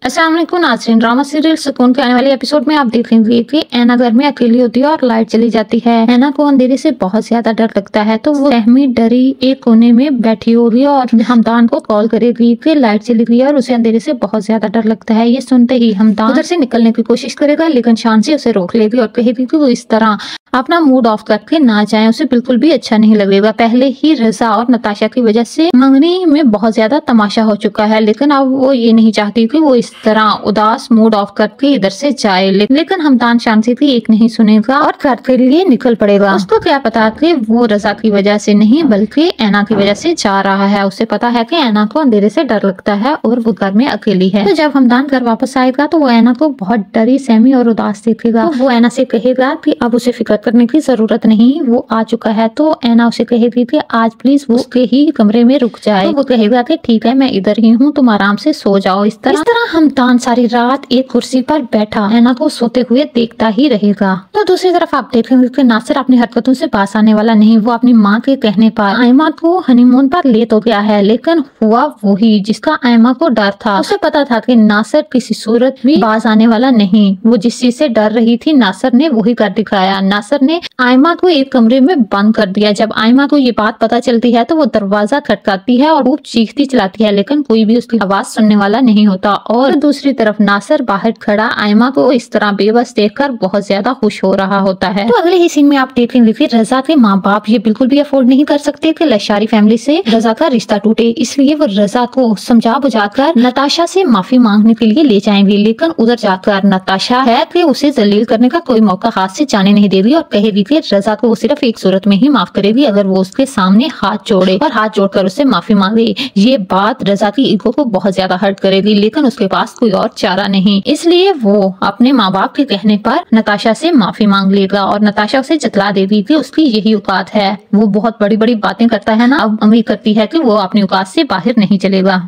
अस्सलाम वालेकुम नाज़रीन। ड्रामा सीरियल सुकून के आने वाले एपिसोड में आप देखेंगे कि ऐना घर में अकेली होती है और लाइट चली जाती है। ऐना को अंधेरे से बहुत ज्यादा डर लगता है, तो वो सहमी डरी एक कोने में बैठी होगी और हमदान को कॉल करेगी कि लाइट चली गई और उसे अंधेरे से बहुत ज्यादा डर लगता है। ये सुनते ही हमदान उधर से निकलने की कोशिश करेगा, लेकिन शांसी उसे रोक लेगी और कहेगी कि वो इस तरह अपना मूड ऑफ करके ना जाए, उसे बिल्कुल भी अच्छा नहीं लगेगा। पहले ही रजा और नताशा की वजह से मंगनी में बहुत ज्यादा तमाशा हो चुका है, लेकिन अब वो ये नहीं चाहती कि वो इस तरह उदास मूड ऑफ करके इधर से जाए। लेकिन हमदान शांति की एक नहीं सुनेगा और घर के लिए निकल पड़ेगा। उसको क्या पता कि वो रजा की वजह से नहीं बल्कि ऐना की वजह से जा रहा है। उसे पता है कि ऐना को अंधेरे से डर लगता है और वो घर में अकेली है। तो जब हमदान घर वापस आएगा तो वो ऐना को बहुत डरी सहमी और उदास देखेगा। तो वो ऐना से कहेगा कि अब उसे फिक्र करने की जरूरत नहीं, वो आ चुका है। तो ऐना उसे कहेगी कि आज प्लीज वो उसके ही कमरे में रुक जाए। तो वो कहेगा कि ठीक है, मैं इधर ही हूँ, तुम आराम से सो जाओ। इस तरह हमदान सारी रात एक कुर्सी पर बैठा ऐना को सोते हुए देखता ही रहेगा। तो दूसरी तरफ आप देखेंगे कि नासिर अपनी हरकतों से पास आने वाला नहीं। वो अपनी माँ के कहने पर आयमा को हनीमून पर ले तो गया है, लेकिन हुआ वही जिसका आयमा को डर था। उसे पता था कि नासिर किसी सूरत भी बाज आने वाला नहीं। वो जिस चीज से डर रही थी नासिर ने वही कर दिखाया। नासिर ने आयमा को एक कमरे में बंद कर दिया। जब आयमा को ये बात पता चलती है तो वो दरवाजा खटकाती है और खूब चीखती चलाती है, लेकिन कोई भी उसकी आवाज सुनने वाला नहीं होता। और दूसरी तरफ नासिर बाहर खड़ा आयमा को इस तरह बेबस देखकर बहुत ज्यादा खुश हो रहा होता है। तो अगले ही सीन में आप देखेंगे कि रजा के माँ बाप ये बिल्कुल भी अफोर्ड नहीं कर सकते कि लशारी फैमिली से रजा का रिश्ता टूटे, इसलिए वो रजा को समझा बुझाकर नताशा से माफी मांगने के लिए ले जाएंगे। लेकिन उधर जाकर नताशा है कि उसे जलील करने का कोई मौका हाथ से जाने नहीं देगी और कहेगी कि रजा को वो सिर्फ एक सूरत में ही माफ करेगी, अगर वो उसके सामने हाथ जोड़े और हाथ जोड़कर उससे माफी मांगे। ये बात रजा की ईगो को बहुत ज्यादा हर्ट करेगी, लेकिन उसके पास कोई और चारा नहीं, इसलिए वो अपने माँ बाप के कहने पर नताशा से माफी मांग लेगा और नताशा उसे जतला देगी कि उसकी यही औकात है। वो बहुत बड़ी बड़ी बातें करता है ना, अब उम्मीद करती है कि वो अपनी औकात से बाहर नहीं चलेगा।